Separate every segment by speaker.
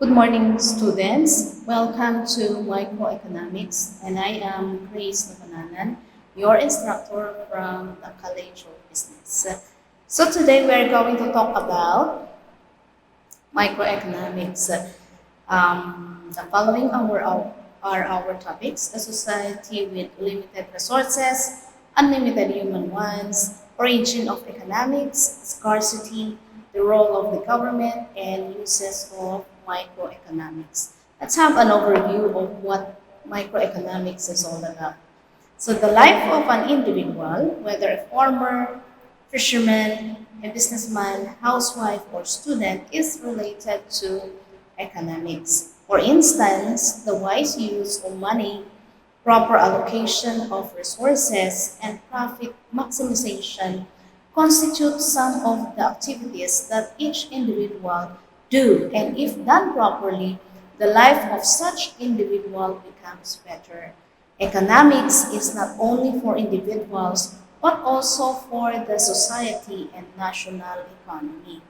Speaker 1: Good morning, students. Welcome to Microeconomics, and I am Grace Nabanalan, your instructor from the College of Business. So today we're going to talk about microeconomics. The following are our topics: a society with limited resources, unlimited human ones, origin of economics, scarcity, the role of the government, and uses of microeconomics. Let's have an overview of what microeconomics is all about. So the life of an individual, whether a farmer, fisherman, a businessman, housewife, or student, is related to economics. For instance, the wise use of money, proper allocation of resources, and profit maximization constitute some of the activities that each individual do, and if done properly, the life of such individual becomes better. Economics is not only for individuals but also for the society and national economy.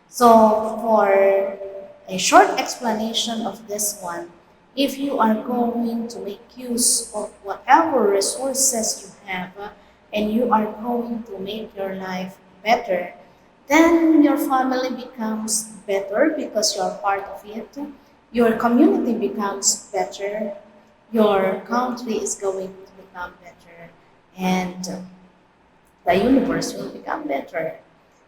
Speaker 1: So, for a short explanation of this one, if you are going to make use of whatever resources you have and you are going to make your life better, then your family becomes better because you are part of it. Your community becomes better. Your country is going to become better. And the universe will become better.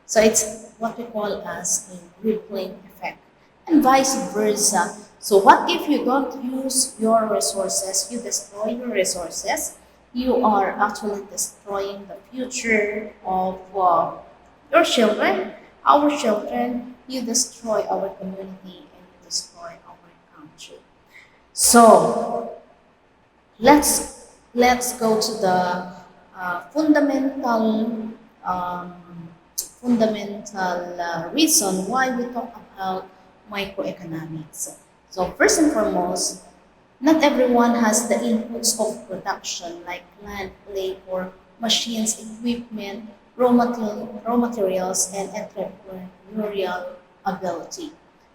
Speaker 1: So it's what we call as a rippling effect, and vice versa. So what if you don't use your resources, you destroy your resources, you are actually destroying the future of your children, our children, you destroy our community and you destroy our country. So let's go to the um, fundamental reason why we talk about microeconomics. So first and foremost, not everyone has the inputs of production like land, labor, machines, equipment, raw materials, and entrepreneurial ability.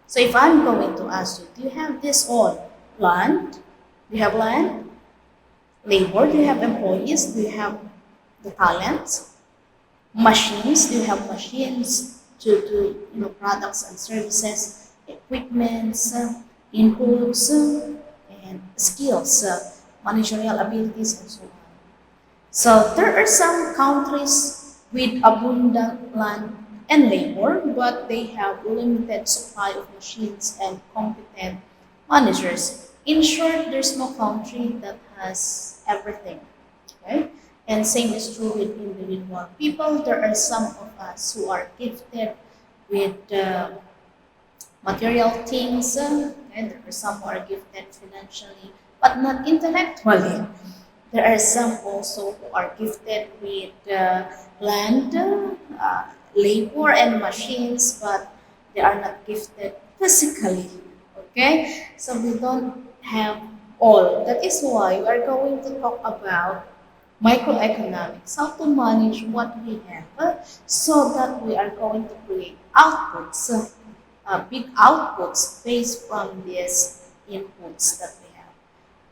Speaker 1: So if I'm going to ask you, do you have this all? Land? Do you have land? Labor? Do you have employees? Do you have the talent? Machines? Do you have machines to do products and services, equipments, inputs, and skills, managerial abilities, and so on. So there are some countries with abundant land and labor, but they have limited supply of machines and competent managers. In short, there's no country that has everything. Okay? And same is true with individual people. There are some of us who are gifted with material things, and there are some who are gifted financially, but not intellectually. There are some also who are gifted with land, labor, and machines, but they are not gifted physically. Okay? So we don't have all. That is why we are going to talk about microeconomics, how to manage what we have so that we are going to create outputs, big outputs based from these inputs that we have.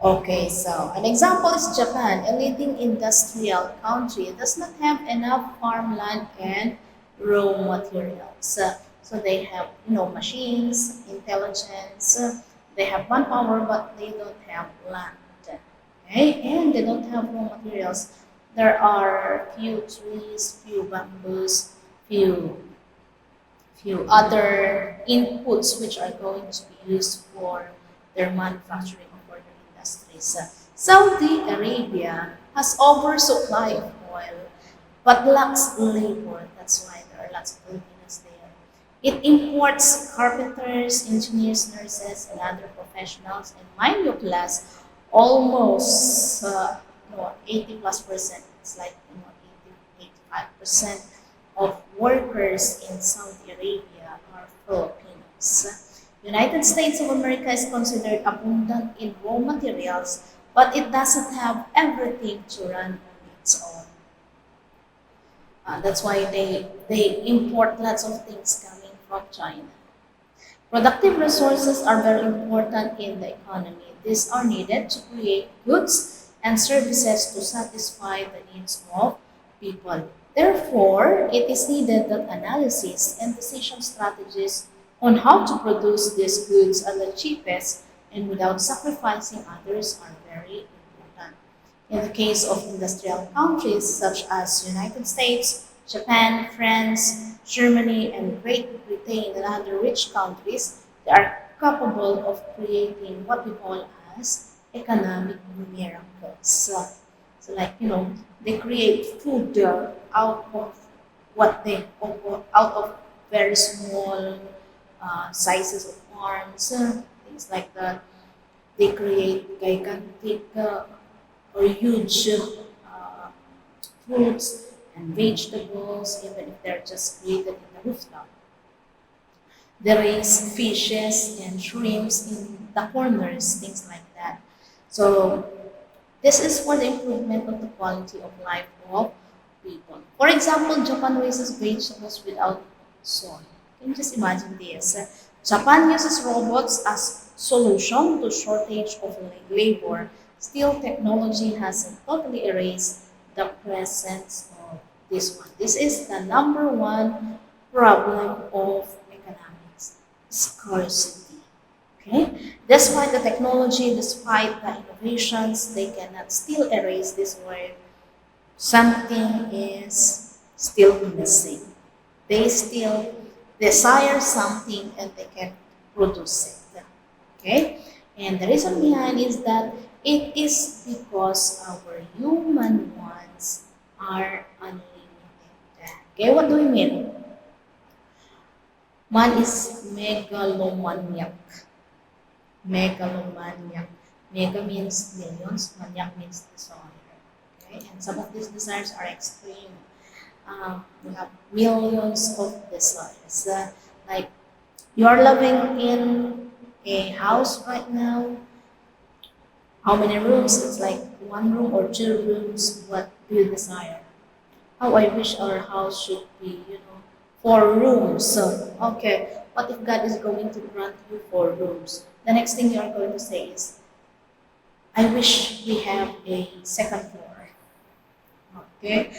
Speaker 1: Okay, so an example is Japan, a leading industrial country, does not have enough farmland and raw materials. So they have, machines, intelligence, they have manpower, but they don't have land. Okay, and they don't have raw materials. There are few trees, few bamboos, few other inputs which are going to be used for their manufacturing or for their industries. Saudi Arabia has oversupply of oil but lacks labor. That's why there are lots of Filipinos there. It imports carpenters, engineers, nurses, and other professionals. And mind you, class, almost 80 plus percent. It's like 85% of workers in Saudi Arabia are Filipinos. United States of America is considered abundant in raw materials, but it doesn't have everything to run on its own. That's why they import lots of things coming from China. Productive resources are very important in the economy. These are needed to create goods and services to satisfy the needs of people. Therefore, it is needed that analysis and decision strategies on how to produce these goods at the cheapest and without sacrificing others are very important. In the case of industrial countries such as United States, Japan, France, Germany, and Great Britain and other rich countries, they are capable of creating what we call as economic miracles. So like they create food out of out of very small sizes of farms, things like that. They create gigantic or huge fruits and vegetables, even if they're just created in the rooftop. They raise fishes and shrimps in the corners, things like that. So this is for the improvement of the quality of life of people. For example, Japan raises vegetables without soil. Can you just imagine this? Japan uses robots as solution to shortage of labor. Still, technology hasn't totally erased the presence of this one. This is the number one problem of economics, scarcity. Okay? Despite the technology, despite the innovations, they cannot still erase this word. Something is still missing. They still desire something and they can produce it. Okay? And the reason behind is that it is because our human wants are unlimited. Okay, what do we mean? Man is megalomaniac. Megalomaniac. Mega means millions, maniac means desire. Okay? And some of these desires are extreme. We have millions of desires. Like you are living in a house right now. How many rooms? It's like one room or two rooms. What do you desire? How I wish our house should be, 4 rooms. So, okay, what if God is going to grant you 4 rooms? The next thing you are going to say is, I wish we have a second floor. Okay?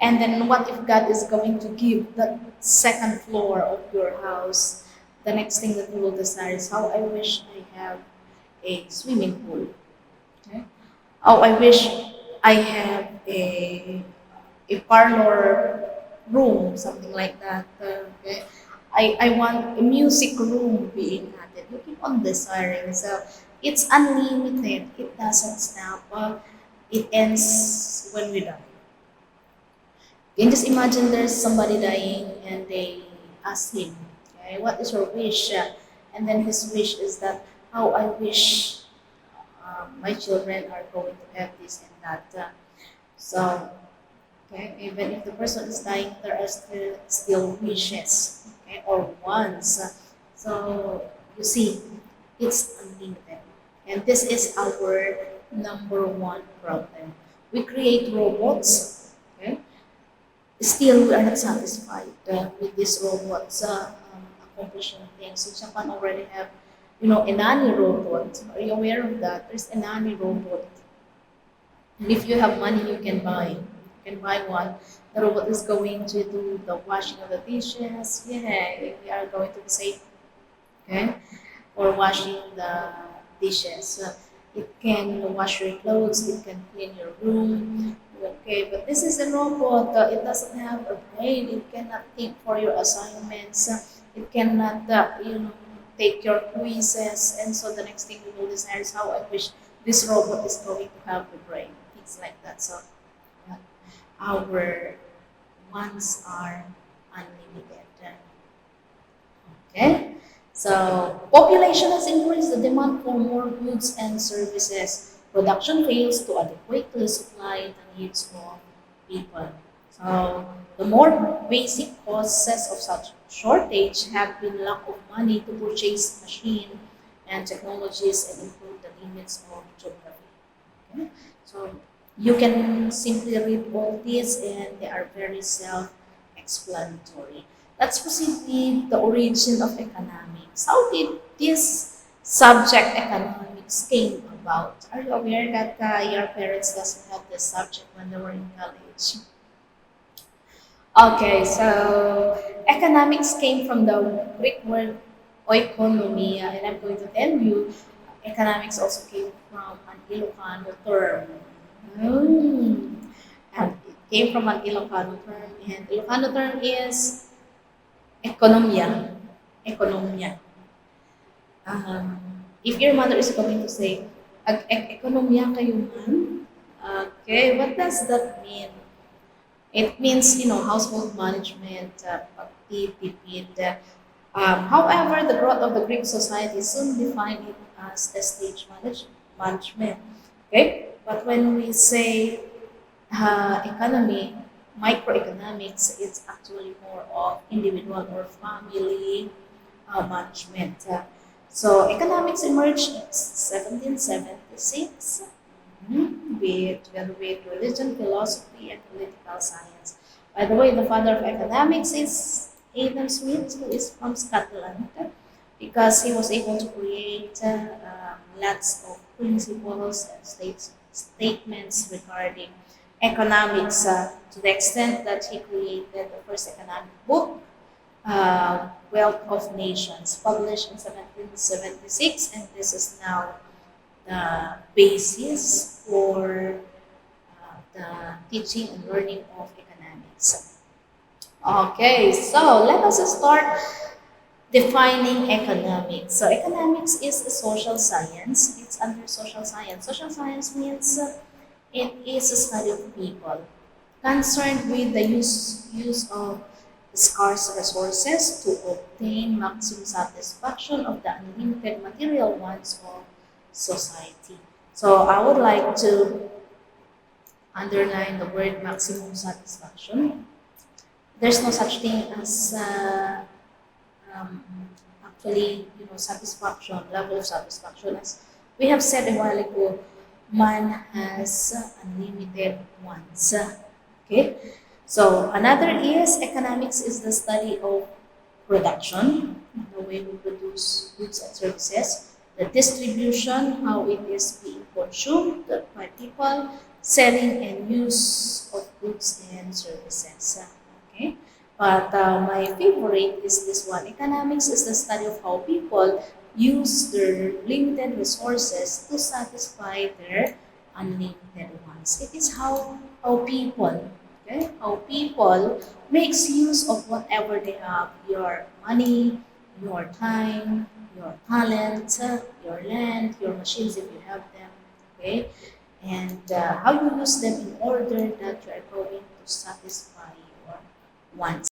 Speaker 1: And then what if God is going to give that second floor of your house? The next thing that you will desire is how I wish I have a swimming pool. Okay? Oh, I wish I have a parlor room, something like that. Okay? I want a music room being added. You keep on desiring. So it's unlimited. It doesn't stop. It ends when we die. You can just imagine there's somebody dying and they ask him, okay, what is your wish? And then his wish is that how I wish my children are going to have this and that. So, okay, even if the person is dying, there are still wishes, okay, or wants. So, you see, it's unlimited. And this is our number one problem. We create robots, okay, still we are not satisfied with these robots accomplishing things. So Japan already have, a nanny robot. Are you aware of that? There's a nanny robot. And if you have money, you can buy. You can buy one. The robot is going to do the washing of the dishes. Yeah, we are going to say, okay, or washing the dishes. It can wash your clothes. It can clean your room. Okay, but this is a robot. It doesn't have a brain. It cannot think for your assignments. It cannot, take your quizzes. And so the next thing you will desire is how I wish this robot is going to have the brain. Things like that. So uh, our wants are unlimited. Okay. So population has increased the demand for more goods and services. Production fails to adequately supply the needs of people. So the more basic causes of such shortage have been lack of money to purchase machine and technologies and improve the limits of geography. Okay? So you can simply read all these and they are very self-explanatory. Let's proceed with the origin of economics. How did this subject economics came about? Are you aware that your parents doesn't have this subject when they were in college? Okay, so economics came from the Greek word oikonomia, and I'm going to tell you, economics also came from an Ilocano term. Mm. And it came from an Ilocano term, and Ilocano term is ekonomiya. Ekonomiya. Um, if your mother is going to say, ekonomiya kayo man, okay, what does that mean? It means, household management, pagtitipid. However, the growth of the Greek society soon defined it as the management. Okay, but when we say economy, microeconomics, it's actually more of individual or family management. So economics emerged in 1776 with religion, philosophy, and political science. By the way, the father of economics is Adam Smith, who is from Scotland, because he was able to create lots of principles and statements regarding economics to the extent that he created the first economic book, Wealth of Nations, published in 1776, and this is now the basis for the teaching and learning of economics. Okay, so let us start defining economics. So economics is a social science. It's under social science. Social science means it is a study of people concerned with the use of scarce resources to obtain maximum satisfaction of the unlimited material wants of society. So I would like to underline the word maximum satisfaction. There's no such thing as um, actually, satisfaction, level of satisfaction. As we have said a while ago, man has unlimited wants. Okay, so another is economics is the study of production, the way we produce goods and services, the distribution, how it is being consumed by people, selling and use of goods and services. Okay, but my favorite is this one. Economics is the study of how people use their limited resources to satisfy their unlimited wants. It is how people, okay, how people makes use of whatever they have, your money, your time, your talent, your land, your machines if you have them, okay, and how you use them in order that you are going to satisfy your wants.